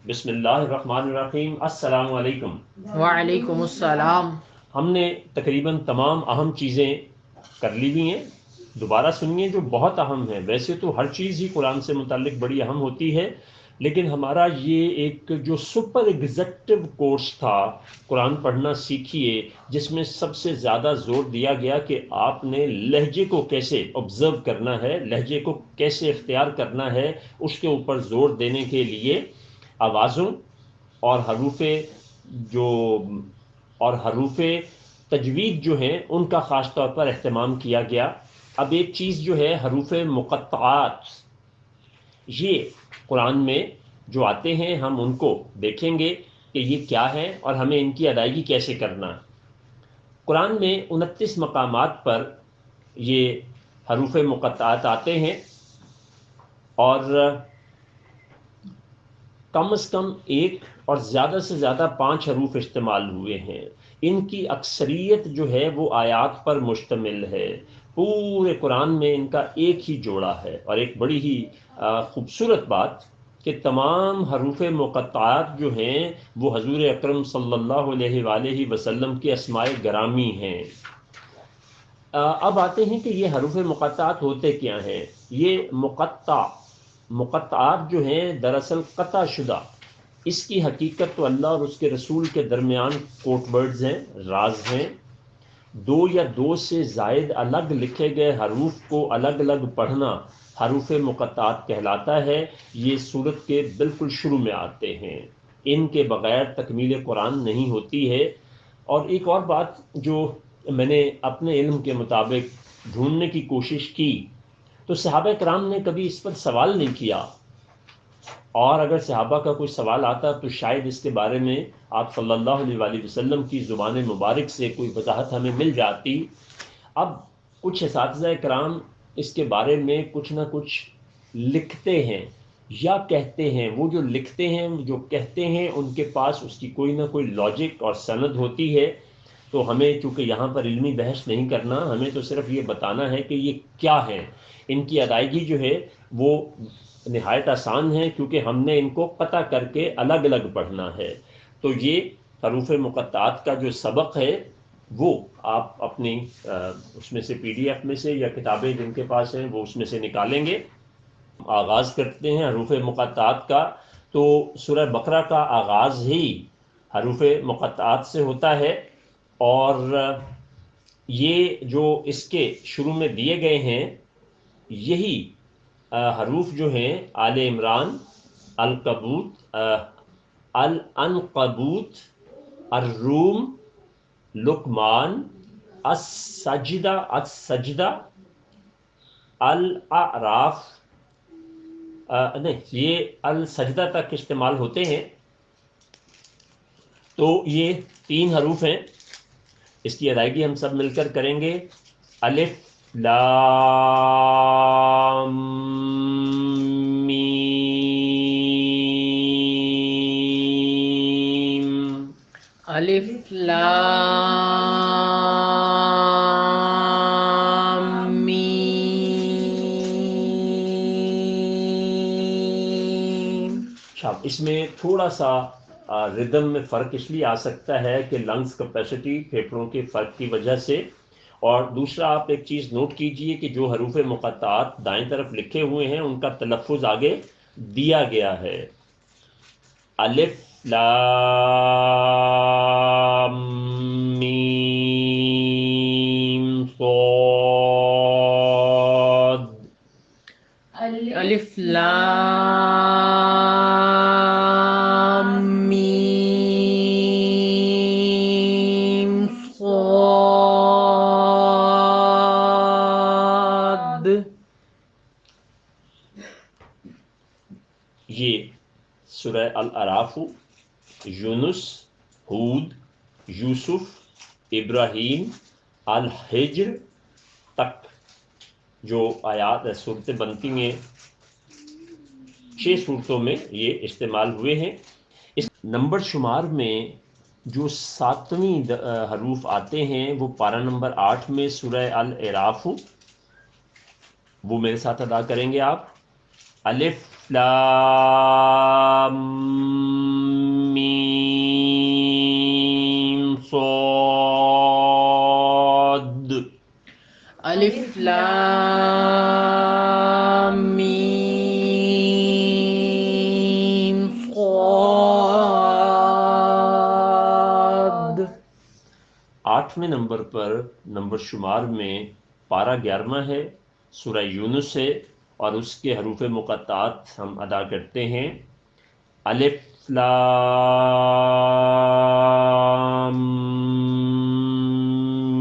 بسم اللہ الرحمن الرحیم، السلام علیکم۔ وعلیکم السلام۔ ہم نے تقریباً تمام اہم چیزیں کر لی ہوئی ہیں، دوبارہ سنیے جو بہت اہم ہے۔ ویسے تو ہر چیز ہی قرآن سے متعلق بڑی اہم ہوتی ہے، لیکن ہمارا یہ ایک جو سپر ایگزیکٹو کورس تھا قرآن پڑھنا سیکھیے، جس میں سب سے زیادہ زور دیا گیا کہ آپ نے لہجے کو کیسے آبزرو کرنا ہے، لہجے کو کیسے اختیار کرنا ہے، اس کے اوپر زور دینے کے لیے آوازوں اور جو حروف تجوید جو ہیں ان کا خاص طور پر اہتمام کیا گیا۔ اب ایک چیز جو ہے حروف مقطعات، یہ قرآن میں جو آتے ہیں ہم ان کو دیکھیں گے کہ یہ کیا ہے اور ہمیں ان کی ادائیگی کیسے کرنا ہے۔ قرآن میں 29 مقامات پر یہ حروف مقطعات آتے ہیں، اور کم از کم ایک اور زیادہ سے زیادہ 5 حروف استعمال ہوئے ہیں۔ ان کی اکثریت جو ہے وہ آیات پر مشتمل ہے۔ پورے قرآن میں ان کا ایک ہی جوڑا ہے، اور ایک بڑی ہی خوبصورت بات کہ تمام حروف مقطعات جو ہیں وہ حضور اکرم صلی اللہ علیہ وآلہ وسلم کے اسماء گرامی ہیں۔ اب آتے ہیں کہ یہ حروف مقطعات ہوتے کیا ہیں۔ یہ مقطعات جو ہیں دراصل قطع شدہ، اس کی حقیقت تو اللہ اور اس کے رسول کے درمیان کوڈ ورڈز ہیں، راز ہیں۔ دو یا دو سے زائد الگ لکھے گئے حروف کو الگ الگ پڑھنا حروف مقطعات کہلاتا ہے۔ یہ سورت کے بالکل شروع میں آتے ہیں، ان کے بغیر تکمیل قرآن نہیں ہوتی ہے۔ اور ایک اور بات جو میں نے اپنے علم کے مطابق ڈھونڈنے کی کوشش کی، تو صحابہ کرام نے کبھی اس پر سوال نہیں کیا، اور اگر صحابہ کا کوئی سوال آتا تو شاید اس کے بارے میں آپ صلی اللہ علیہ وآلہ وسلم کی زبان مبارک سے کوئی وضاحت ہمیں مل جاتی۔ اب کچھ اساتذہ کرام اس کے بارے میں کچھ نہ کچھ لکھتے ہیں یا کہتے ہیں۔ وہ جو لکھتے ہیں، جو کہتے ہیں، ان کے پاس اس کی کوئی نہ کوئی لاجک اور سند ہوتی ہے۔ تو ہمیں چونکہ یہاں پر علمی بحث نہیں کرنا، ہمیں تو صرف یہ بتانا ہے کہ یہ کیا ہے۔ ان کی ادائیگی جو ہے وہ نہایت آسان ہے، کیونکہ ہم نے ان کو قطع کر کے الگ الگ پڑھنا ہے۔ تو یہ حروف مقطعات کا جو سبق ہے وہ آپ اپنی اس میں سے پی ڈی ایف میں سے یا کتابیں جن کے پاس ہیں وہ اس میں سے نکالیں گے۔ آغاز کرتے ہیں حروف مقطعات کا، تو سورہ بقرہ کا آغاز ہی حروف مقطعات سے ہوتا ہے، اور یہ جو اس کے شروع میں دیے گئے ہیں یہی حروف جو ہیں آل عمران، الکبوت، العنقبوت، الروم، لقمان، السجدہ، الاعراف، نہیں یہ السجدہ تک استعمال ہوتے ہیں۔ تو یہ 3 حروف ہیں، اس کی ادائیگی ہم سب مل کر کریں گے۔ الف لام میم۔ الف لام میم۔ اس میں تھوڑا سا ردم میں فرق اس لیے آ سکتا ہے کہ لنگز کیپیسٹی، پھیپھڑوں کے فرق کی وجہ سے۔ اور دوسرا آپ ایک چیز نوٹ کیجئے کہ جو حروف مقطعات دائیں طرف لکھے ہوئے ہیں ان کا تلفظ آگے دیا گیا ہے۔ الف لام میم صاد۔ الف لام میم صاد۔ یہ سورہ الاعراف، یونس، ہود، یوسف، ابراہیم، الحجر تک جو آیات صورتیں بنتی ہیں، 6 صورتوں میں یہ استعمال ہوئے ہیں۔ اس نمبر شمار میں جو 7ویں حروف آتے ہیں وہ پارہ نمبر 8 میں سورہ الاعراف، وہ میرے ساتھ ادا کریں گے آپ۔ الف لام الف لام میم صاد. 8ویں نمبر پر نمبر شمار میں پارہ 11واں ہے، سورہ یونس ہے، اور اس کے حروف مقطعات ہم ادا کرتے ہیں. الف لام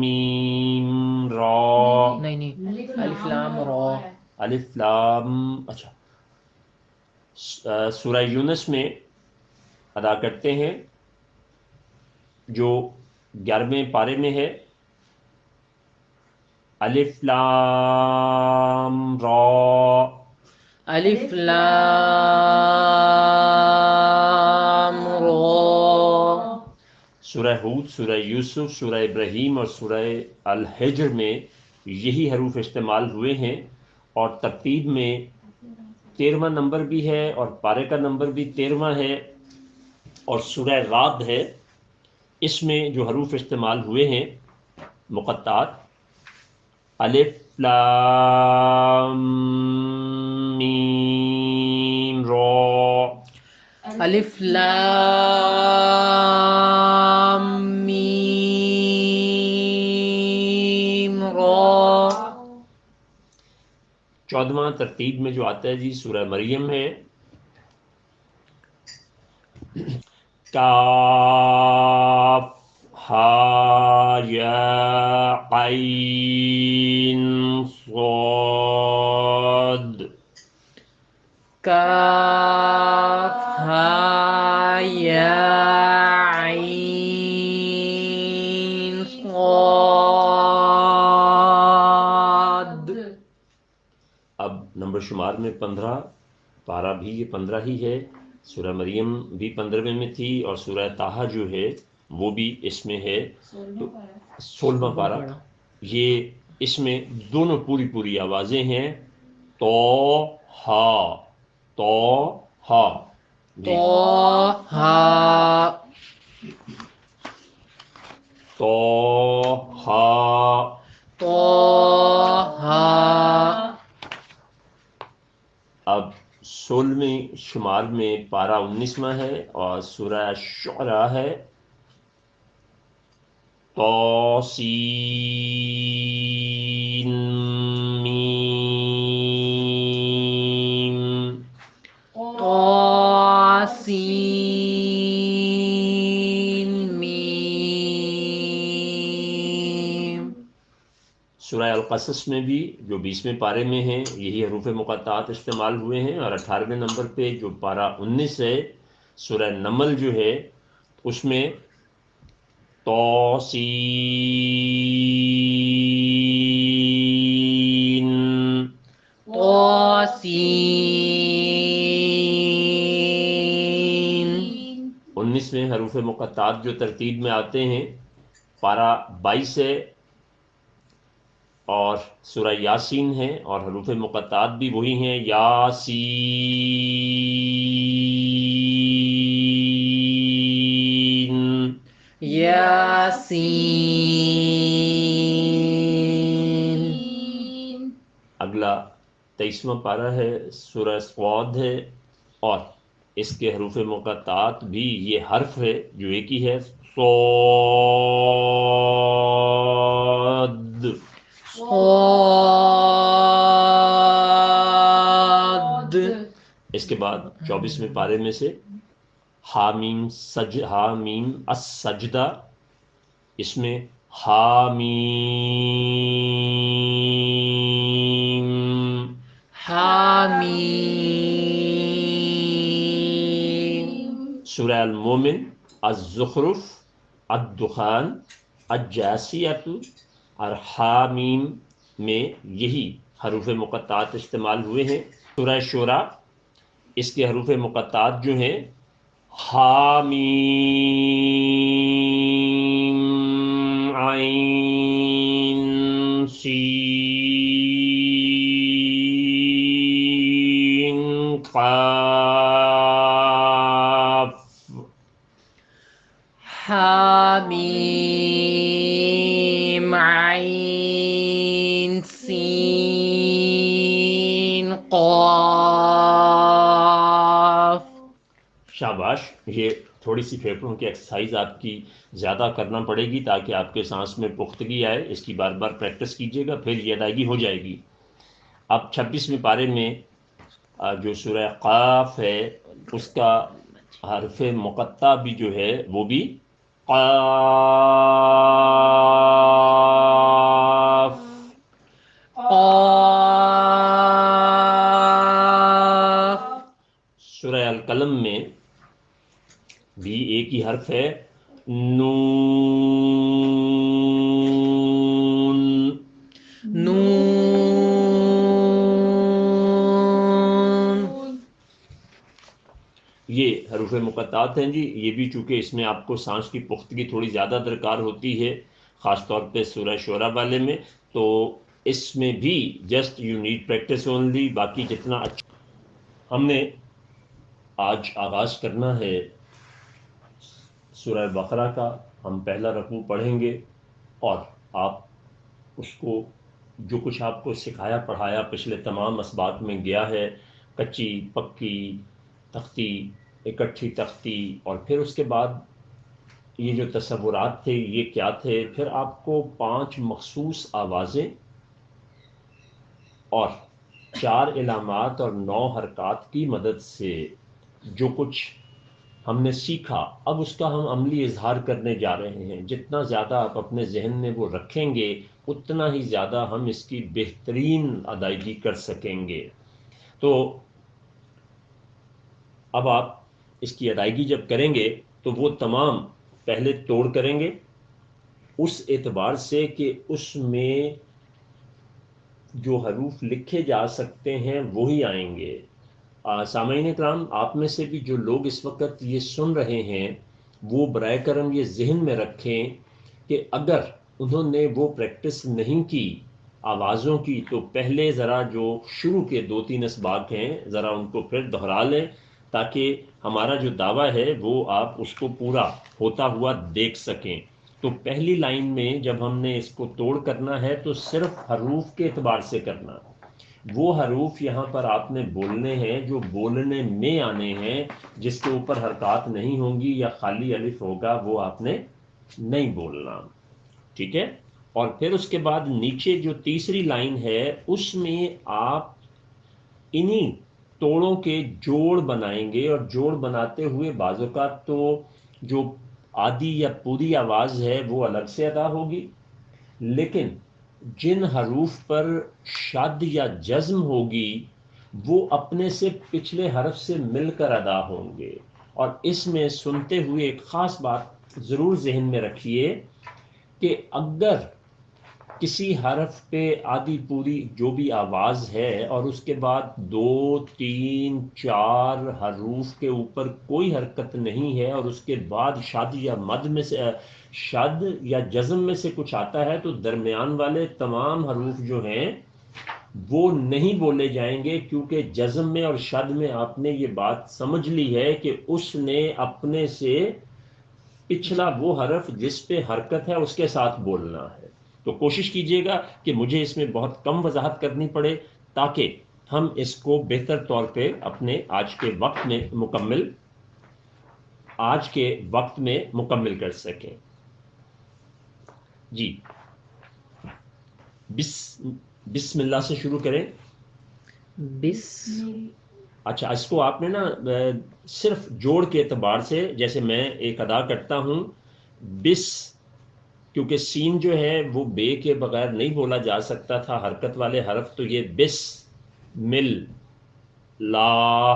میم را. نہیں الف لام را. الف لام، اچھا، سورہ یونس میں ادا کرتے ہیں جو 11ویں پارے میں ہے. الف لام را. الف لام را. سورہ ہود، سورہ یوسف، سورہ ابراہیم اور سورہ الحجر میں یہی حروف استعمال ہوئے ہیں، اور ترتیب میں 13واں نمبر بھی ہے اور پارے کا نمبر بھی 13واں ہے. اور سورہ رعد ہے، اس میں جو حروف استعمال ہوئے ہیں مقطعات، الف لام میم را. الف لام میم را. 14واں ترتیب میں جو آتا ہے جی سورہ مریم ہے. کاف ہا یا عین صاد. کاف ہا یا عین صاد. اب نمبر شمار میں 15، پارہ بھی یہ 15 ہی ہے. سورہ مریم بھی 15ویں میں تھی، اور سورہ طٰہٰ جو ہے وہ بھی اس میں ہے. 16واں پارہ. یہ اس میں دونوں پوری آوازیں ہیں، تو ہا، تو ہا. جی، طٰہٰ. تو ہا. طٰہٰ. اب 16ویں شمار میں پارہ 19واں ہے اور سورہ شعراء ہے. طاسین میم. طاسین میم. سورہ القصص میں بھی جو 20ویں پارے میں ہیں یہی حروف مقطعات استعمال ہوئے ہیں. اور 18ویں نمبر پہ جو پارہ 19 ہے سورہ نمل جو ہے اس میں طاسین. طاسین. 19ویں حروف مقطعات جو ترتیب میں آتے ہیں پارہ 22 ہے، اور سورہ یاسین ہے، اور حروف مقطعات بھی وہی ہیں، یاسین. یاسین. اگلا 23واں پارہ ہے، سورہ صاد ہے، اور اس کے حروف مقطعات بھی یہ حرف ہے جو ایک ہی ہے، صاد. صاد. اس کے بعد 24ویں پارے میں سے حامیم السجدہ، اس میں حامیم. حامیم. سورہ المومن، الزخرف، الدخان، الجاسیۃ اور حامیم میں یہی حروف مقطعات استعمال ہوئے ہیں. سورہ شورى، اس کے حروف مقطعات جو ہیں حامیم عین سین قاف. حامیم عین شاباش. یہ تھوڑی سی پھیپھڑوں کی ایکسرسائز آپ کی زیادہ کرنا پڑے گی تاکہ آپ کے سانس میں پختگی آئے. اس کی بار بار پریکٹس کیجیے گا، پھر یہ ادائیگی ہو جائے گی. اب 26ویں پارے میں جو سورہ قاف ہے اس کا حرف مقطع بھی جو ہے وہ بھی قاف. قاف. سورہ القلم میں بھی ایک ہی حرف ہے نون. نون. یہ حروف مقطعات ہیں جی. یہ بھی چونکہ اس میں آپ کو سانس کی پختگی تھوڑی زیادہ درکار ہوتی ہے، خاص طور پہ سورہ شعراء والے میں، تو اس میں بھی just you need practice only. باقی جتنا اچھا ہم نے آج آغاز کرنا ہے سورہ بقرہ کا. ہم پہلا رکوع پڑھیں گے اور آپ اس کو جو کچھ آپ کو سکھایا پڑھایا پچھلے تمام اسباق میں گیا ہے، کچی پکی تختی، اکٹھی تختی، اور پھر اس کے بعد یہ جو تصورات تھے یہ کیا تھے، پھر آپ کو 5 مخصوص آوازیں اور 4 علامات اور 9 حرکات کی مدد سے جو کچھ ہم نے سیکھا اب اس کا ہم عملی اظہار کرنے جا رہے ہیں. جتنا زیادہ آپ اپنے ذہن میں وہ رکھیں گے اتنا ہی زیادہ ہم اس کی بہترین ادائیگی کر سکیں گے. تو اب آپ اس کی ادائیگی جب کریں گے تو وہ تمام پہلے توڑ کریں گے اس اعتبار سے کہ اس میں جو حروف لکھے جا سکتے ہیں وہی آئیں گے. سامعین کرام، آپ میں سے بھی جو لوگ اس وقت یہ سن رہے ہیں وہ برائے کرم یہ ذہن میں رکھیں کہ اگر انہوں نے وہ پریکٹس نہیں کی آوازوں کی تو پہلے ذرا جو شروع کے 2-3 اسباق ہیں ذرا ان کو پھر دہرا لیں تاکہ ہمارا جو دعویٰ ہے وہ آپ اس کو پورا ہوتا ہوا دیکھ سکیں. تو پہلی لائن میں جب ہم نے اس کو توڑ کرنا ہے تو صرف حروف کے اعتبار سے کرنا. وہ حروف یہاں پر آپ نے بولنے ہیں جو بولنے میں آنے ہیں، جس کے اوپر حرکات نہیں ہوں گی یا خالی الف ہوگا وہ آپ نے نہیں بولنا. ٹھیک ہے؟ اور پھر اس کے بعد نیچے جو تیسری لائن ہے اس میں آپ انہی توڑوں کے جوڑ بنائیں گے، اور جوڑ بناتے ہوئے بعض اوقات تو جو آدھی یا پوری آواز ہے وہ الگ سے ادا ہوگی، لیکن جن حروف پر شد یا جزم ہوگی وہ اپنے سے پچھلے حرف سے مل کر ادا ہوں گے. اور اس میں سنتے ہوئے ایک خاص بات ضرور ذہن میں رکھیے کہ اگر کسی حرف پہ آدھی پوری جو بھی آواز ہے اور اس کے بعد 2-3-4 حروف کے اوپر کوئی حرکت نہیں ہے اور اس کے بعد شد یا مد میں سے شد یا جزم میں سے کچھ آتا ہے تو درمیان والے تمام حروف جو ہیں وہ نہیں بولے جائیں گے، کیونکہ جزم میں اور شد میں آپ نے یہ بات سمجھ لی ہے کہ اس نے اپنے سے پچھلا وہ حرف جس پہ حرکت ہے اس کے ساتھ بولنا ہے. تو کوشش کیجئے گا کہ مجھے اس میں بہت کم وضاحت کرنی پڑے تاکہ ہم اس کو بہتر طور پہ اپنے آج کے وقت میں مکمل کر سکیں. جی بسم اللہ سے شروع کریں. اچھا، اس کو آپ نے نا صرف جوڑ کے اعتبار سے، جیسے میں ایک ادا کرتا ہوں بس، کیونکہ سین جو ہے وہ بے کے بغیر نہیں بولا جا سکتا تھا حرکت والے حرف، تو یہ بس مل لا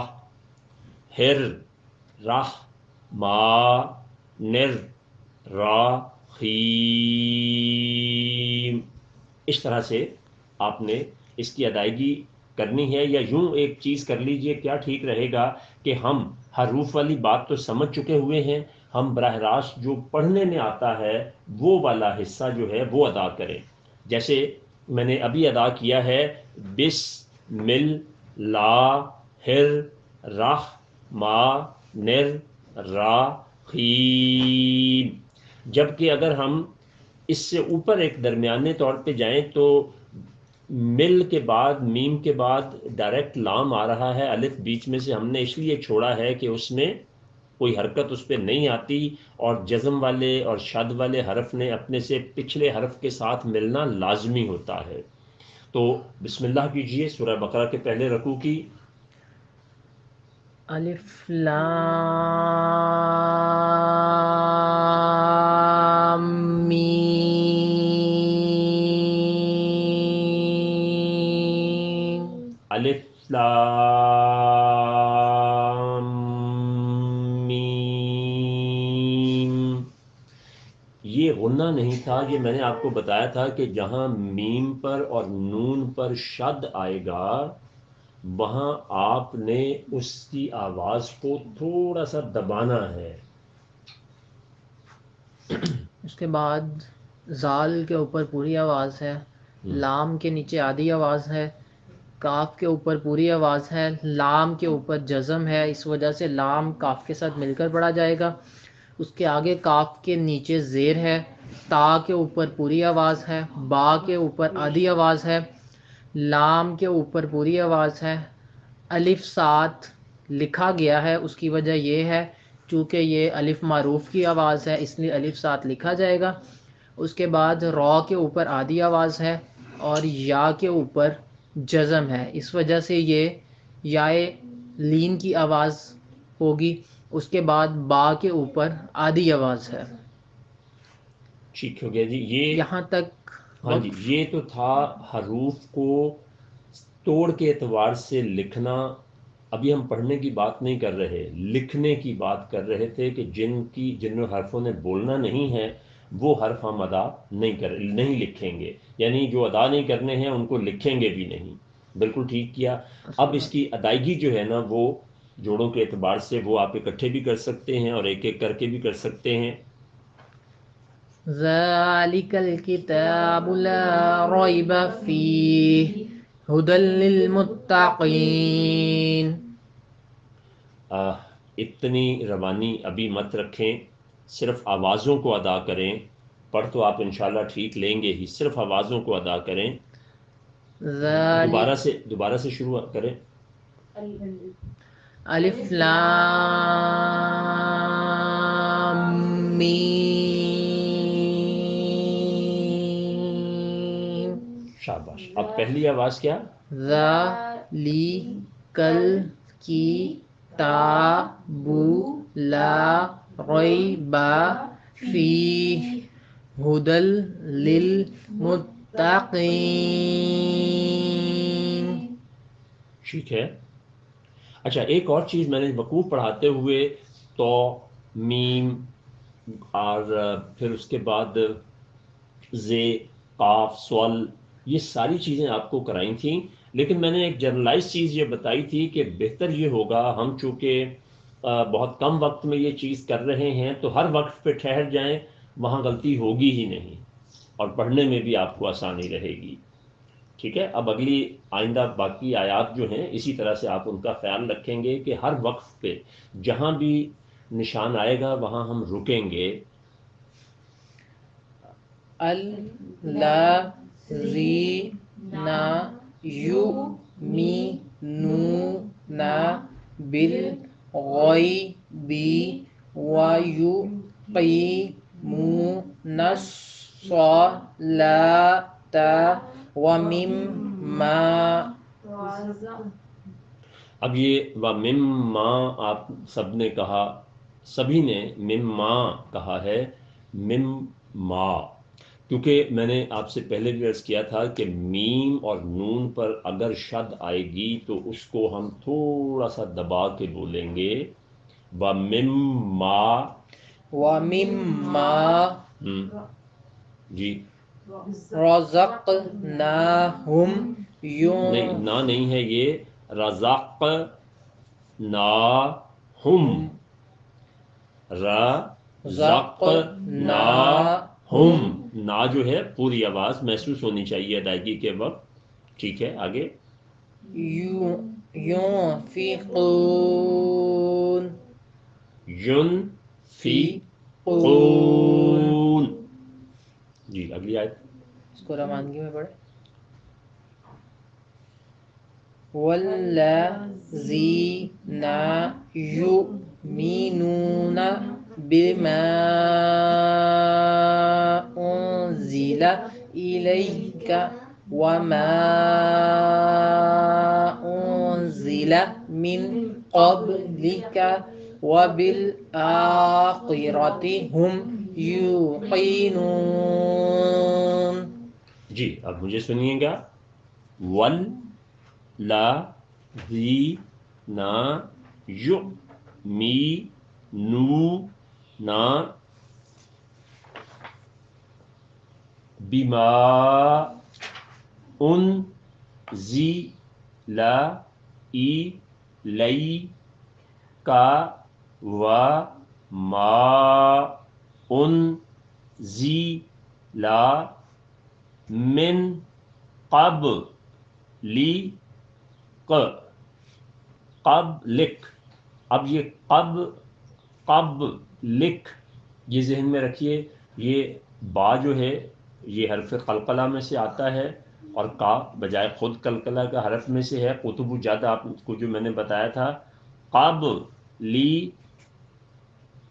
ہر راہ ما نر را خیم، اس طرح سے آپ نے اس کی ادائیگی کرنی ہے. یا یوں ایک چیز کر لیجئے، کیا ٹھیک رہے گا کہ ہم حروف والی بات تو سمجھ چکے ہوئے ہیں، ہم براہ راست جو پڑھنے میں آتا ہے وہ والا حصہ جو ہے وہ ادا کریں. جیسے میں نے ابھی ادا کیا ہے بس مل لا ہر راہ ما نر را خیم. جبکہ اگر ہم اس سے اوپر ایک درمیانے طور پہ جائیں تو مل کے بعد میم کے بعد ڈائریکٹ لام آ رہا ہے، الف بیچ میں سے ہم نے اس لیے چھوڑا ہے کہ اس میں کوئی حرکت اس پہ نہیں آتی، اور جزم والے اور شد والے حرف نے اپنے سے پچھلے حرف کے ساتھ ملنا لازمی ہوتا ہے۔ تو بسم اللہ کیجئے سورہ بقرہ کے پہلے رکوع کی۔ الف لام میم۔ الف لام میم، یہ غنہ نہیں تھا، یہ میں نے آپ کو بتایا تھا کہ جہاں میم پر اور نون پر شد آئے گا وہاں آپ نے اس کی آواز کو تھوڑا سا دبانا ہے۔ اس کے بعد زال کے اوپر پوری آواز ہے، لام کے نیچے آدھی آواز ہے، کاف کے اوپر پوری آواز ہے، لام کے اوپر جزم ہے، اس وجہ سے لام کاف کے ساتھ مل کر پڑھا جائے گا۔ اس کے آگے کاف کے نیچے زیر ہے، تا کے اوپر پوری آواز ہے، با کے اوپر آدھی آواز ہے، لام کے اوپر پوری آواز ہے۔ الف ساتھ لکھا گیا ہے، اس کی وجہ یہ ہے چونکہ یہ الف معروف کی آواز ہے اس لیے الف ساتھ لکھا جائے گا۔ اس کے بعد را کے اوپر آدھی آواز ہے اور یا کے اوپر جزم ہے، اس وجہ سے یہ یائے لین کی آواز ہوگی۔ اس کے بعد با کے اوپر آدھی آواز ہے۔ ٹھیک ہو گیا جی۔ یہ یہاں تک ہاں جی، یہ تو تھا حروف کو توڑ کے اعتبار سے لکھنا۔ ابھی ہم پڑھنے کی بات نہیں کر رہے، لکھنے کی بات کر رہے تھے کہ جن حرفوں نے بولنا نہیں ہے وہ حرف ہم ادا نہیں لکھیں گے، یعنی جو ادا نہیں کرنے ہیں ان کو لکھیں گے بھی نہیں۔ بالکل ٹھیک کیا۔ اب اس کی ادائیگی جو ہے نا وہ جوڑوں کے اعتبار سے وہ آپ اکٹھے بھی کر سکتے ہیں اور ایک ایک کر کے بھی کر سکتے ہیں۔ ذالک الکتاب لا ریب فیہ ھدی للمتقین۔ اتنی روانی ابھی مت رکھیں، صرف آوازوں کو ادا کریں۔ پڑھ تو آپ انشاءاللہ ٹھیک لیں گے ہی، صرف آوازوں کو ادا کریں۔ دوبارہ سے شروع کریں۔ الف لام میم۔ شاباش۔ اب پہلی آواز کیا؟ ذالکل کتاب لا ریب فیہ ھدی للمتقین۔ ٹھیک ہے۔ اچھا ایک اور چیز میں نے وقوف پڑھاتے ہوئے تو میم اور پھر اس کے بعد زے قاف سول یہ ساری چیزیں آپ کو کرائی تھیں، لیکن میں نے ایک جنرلائز چیز یہ بتائی تھی کہ بہتر یہ ہوگا ہم چونکہ بہت کم وقت میں یہ چیز کر رہے ہیں تو ہر وقت پہ ٹھہر جائیں، وہاں غلطی ہوگی ہی نہیں اور پڑھنے میں بھی آپ کو آسانی رہے گی۔ ٹھیک ہے، اب اگلی آئندہ باقی آیات جو ہیں اسی طرح سے آپ ان کا خیال رکھیں گے کہ ہر وقت پہ جہاں بھی نشان آئے گا وہاں ہم رکیں گے۔ الذین یؤمنون بالغیب ویقیمون الصلاۃ ومما۔ اب یہ وَمِمَّا آپ سب نے کہا، سبھی نے مما کہا ہے، مما، کیونکہ میں نے آپ سے پہلے بھی عرض کیا تھا کہ میم اور نون پر اگر شد آئے گی تو اس کو ہم تھوڑا سا دبا کے بولیں گے، وَمِمَّا۔ وَمِمَّا جی رَزَقْنَاهُمْ نہیں ہے، یہ رزقناہم، رزقناہم، نا جو ہے پوری آواز محسوس ہونی چاہیے ادائیگی کے وقت۔ ٹھیک ہے، آگے۔ ينفقون ينفقون۔ جی اگلی آیت اس کو روانگی میں پڑھیں۔ والذین یؤمنون بما أنزل إليك وما أنزل من قبلك وبالآخرة هم يوقنون. جی اب مجھے سنیے گا. ول لا ذی نا یو می نو نا بما ان زی لا ای لئی کا و ما ان زی لا من قب لی قب لکھ. اب یہ قب لکھ یہ ذہن میں رکھیے، یہ با جو ہے یہ حرف قلقلہ میں سے آتا ہے اور کا بجائے خود قلقلہ کا حرف میں سے ہے. قطب جد آپ کو جو میں نے بتایا تھا قب لی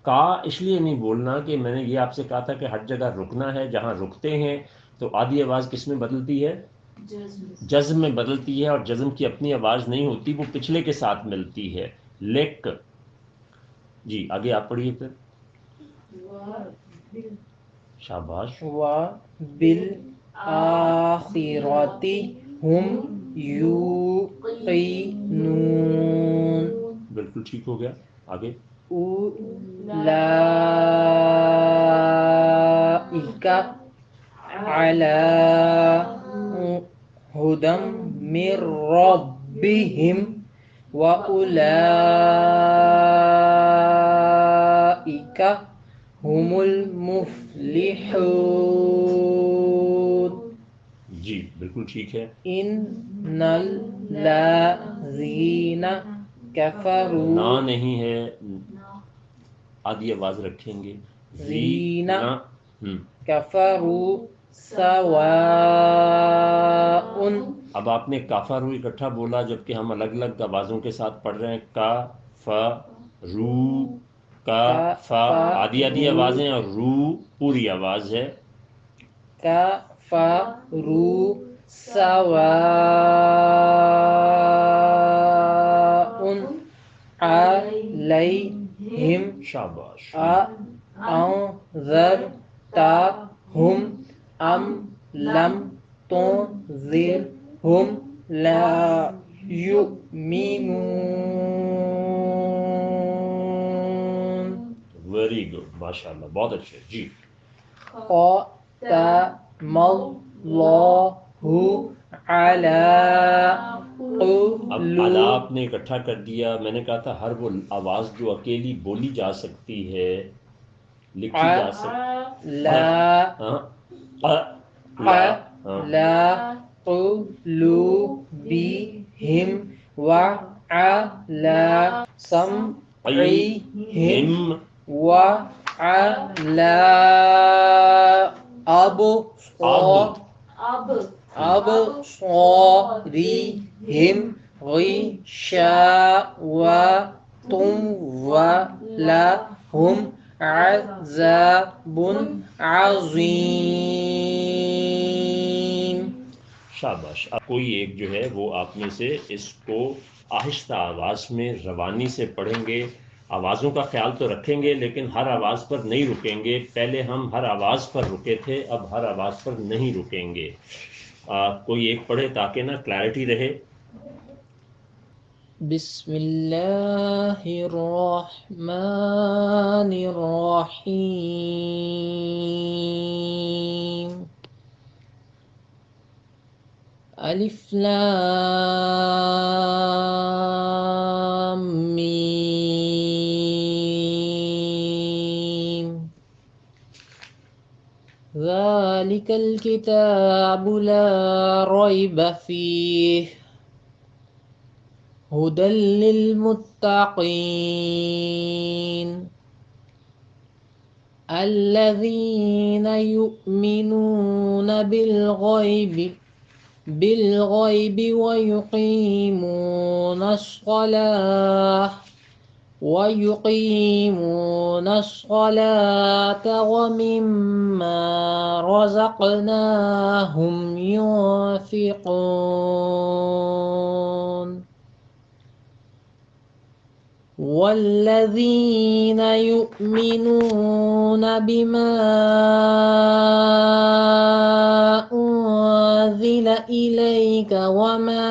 کا اس لیے نہیں بولنا کہ میں نے یہ آپ سے کہا تھا کہ ہر جگہ رکنا ہے، جہاں رکتے ہیں تو آدھی آواز کس میں بدلتی ہے؟ جزم میں بدلتی ہے، اور جزم کی اپنی آواز نہیں ہوتی، وہ پچھلے کے ساتھ ملتی ہے. لیک جی آگے آپ پڑھیے پھر. شاباش. وبالآخرة هم يوقنون. بالکل ٹھیک ہو گیا. آگے. أولئك على هدى من ربهم وأولئك هم المفلحون. جی بالکل ٹھیک ہے. ان الذین کفروا نا نہیں ہے، آدھی آواز رکھیں گے. زین نا کفروا سواء. اب آپ نے کافر رو اکٹھا بولا جبکہ ہم الگ الگ آوازوں کے ساتھ پڑھ رہے ہیں. کا فا رو کا فا آدھی آدھی آوازیں اور رو پوری آواز ہے. کفروا سواء علیہم شاباش. انذرتہم ام لم تنذرہم لا یؤمنون. ویری گڈ، ماشاء اللہ، بہت اچھے. جی. ختم اللہ علی اب اعلیٰ آپ نے اکٹھا کر دیا. میں نے کہا تھا ہر وہ آواز جو اکیلی بولی جا سکتی ہے، لکھی جا سکتی لا قلوبہم وعلی سمعہم وعلی أبصارهم غشاوة ولهم عذاب عظیم. شاباش. اب کوئی ایک جو ہے وہ آپ میں سے اس کو آہستہ آواز میں روانی سے پڑھیں گے. آوازوں کا خیال تو رکھیں گے لیکن ہر آواز پر نہیں رکیں گے. پہلے ہم ہر آواز پر رکے تھے، اب ہر آواز پر نہیں رکیں گے. کوئی ایک پڑھے تاکہ نا کلیئرٹی رہے. بسم اللہ الرحمن الرحیم. الف لام میم. ذلك الكتاب لا ريب فيه هدى للمتقين الذين يؤمنون بالغيب ويقيمون الصلاة ومما رزقناهم ينفقون والذين يؤمنون بما أنزل إليك وما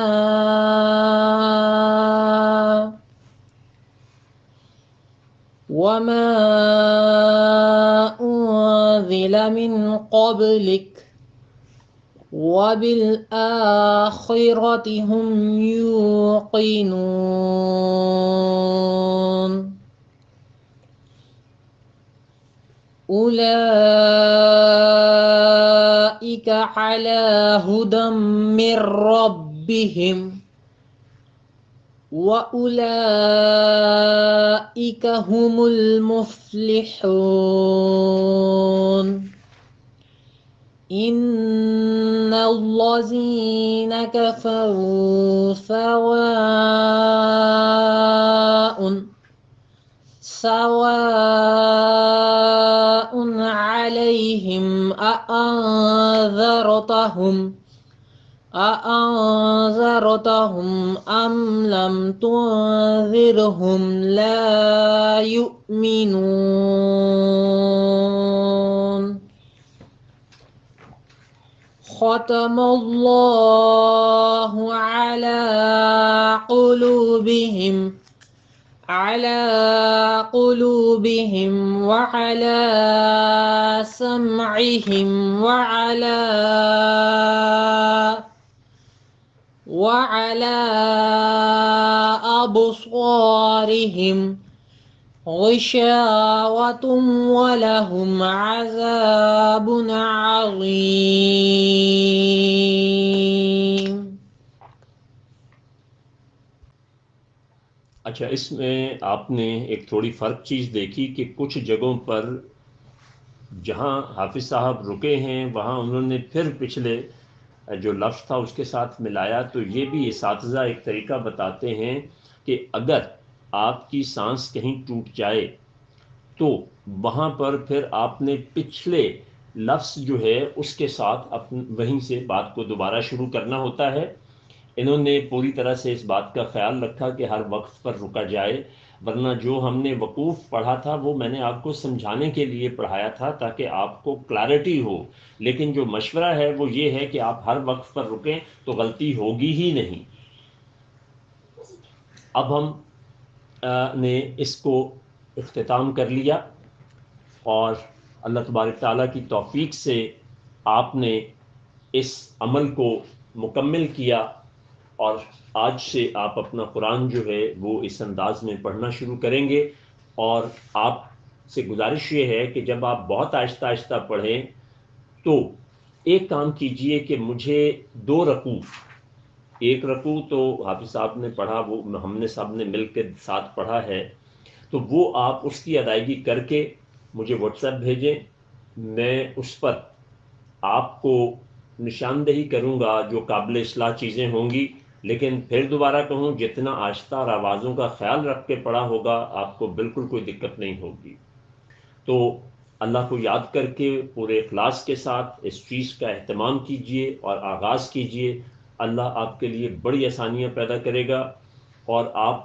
أنزل من قبلك وبالآخرة هم يوقنون أولئك على هدى من ربهم وأولئك هم المفلحون إن الذين كفروا سواء عليهم أأنذرتهم أم لم تنذرهم لا يؤمنون ختم الله على قلوبهم وعلى سمعهم وعلى أبصارهم غشاوة ولهم عذاب عظيم. اچھا، اس میں آپ نے ایک تھوڑی فرق چیز دیکھی کہ کچھ جگہوں پر جہاں حافظ صاحب رکے ہیں وہاں انہوں نے پھر پچھلے جو لفظ تھا اس کے ساتھ ملایا. تو یہ بھی اساتذہ ایک طریقہ بتاتے ہیں کہ اگر آپ کی سانس کہیں ٹوٹ جائے تو وہاں پر پھر آپ نے پچھلے لفظ جو ہے اس کے ساتھ وہیں سے بات کو دوبارہ شروع کرنا ہوتا ہے. انہوں نے پوری طرح سے اس بات کا خیال رکھا کہ ہر وقت پر رکا جائے، ورنہ جو ہم نے وقوف پڑھا تھا وہ میں نے آپ کو سمجھانے کے لیے پڑھایا تھا تاکہ آپ کو کلیرٹی ہو، لیکن جو مشورہ ہے وہ یہ ہے کہ آپ ہر وقت پر رکیں تو غلطی ہوگی ہی نہیں. اب ہم نے اس کو اختتام کر لیا اور اللہ تبارک تعالیٰ کی توفیق سے آپ نے اس عمل کو مکمل کیا، اور آج سے آپ اپنا قرآن جو ہے وہ اس انداز میں پڑھنا شروع کریں گے. اور آپ سے گزارش یہ ہے کہ جب آپ بہت آہستہ آہستہ پڑھیں تو ایک کام کیجئے کہ مجھے 2 رکوع، ایک رکوع تو حافظ صاحب نے پڑھا، وہ ہم نے سب نے مل کے ساتھ پڑھا ہے، تو وہ آپ اس کی ادائیگی کر کے مجھے واٹس ایپ بھیجیں. میں اس پر آپ کو نشاندہی کروں گا جو قابل اصلاح چیزیں ہوں گی، لیکن پھر دوبارہ کہوں جتنا آہستہ اور آوازوں کا خیال رکھ کے پڑھا ہوگا آپ کو بالکل کوئی دقت نہیں ہوگی. تو اللہ کو یاد کر کے پورے اخلاص کے ساتھ اس چیز کا اہتمام کیجئے اور آغاز کیجئے. اللہ آپ کے لیے بڑی آسانیاں پیدا کرے گا اور آپ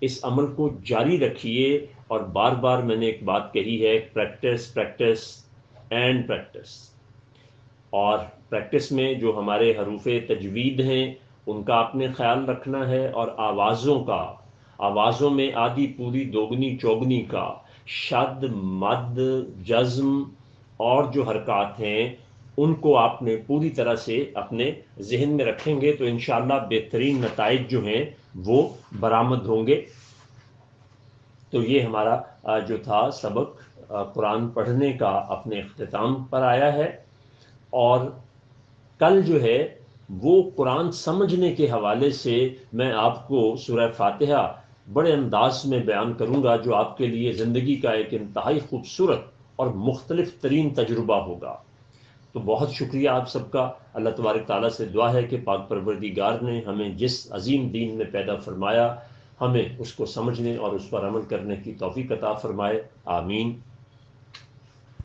اس عمل کو جاری رکھیے. اور بار بار میں نے ایک بات کہی ہے، پریکٹس پریکٹس اینڈ پریکٹس. اور پریکٹس میں جو ہمارے حروف تجوید ہیں ان کا آپ نے خیال رکھنا ہے، اور آوازوں میں آدھی پوری دوگنی چوگنی کا، شد مد جزم اور جو حرکات ہیں ان کو آپ نے پوری طرح سے اپنے ذہن میں رکھیں گے تو انشاءاللہ بہترین نتائج جو ہیں وہ برآمد ہوں گے. تو یہ ہمارا جو تھا سبق قرآن پڑھنے کا اپنے اختتام پر آیا ہے. اور کل جو ہے وہ قرآن سمجھنے کے حوالے سے میں آپ کو سورہ فاتحہ بڑے انداز میں بیان کروں گا جو آپ کے لیے زندگی کا ایک انتہائی خوبصورت اور مختلف ترین تجربہ ہوگا. تو بہت شکریہ آپ سب کا. اللہ تبارک تعالیٰ سے دعا ہے کہ پاک پروردگار نے ہمیں جس عظیم دین میں پیدا فرمایا ہمیں اس کو سمجھنے اور اس پر عمل کرنے کی توفیق عطا فرمائے، آمین۔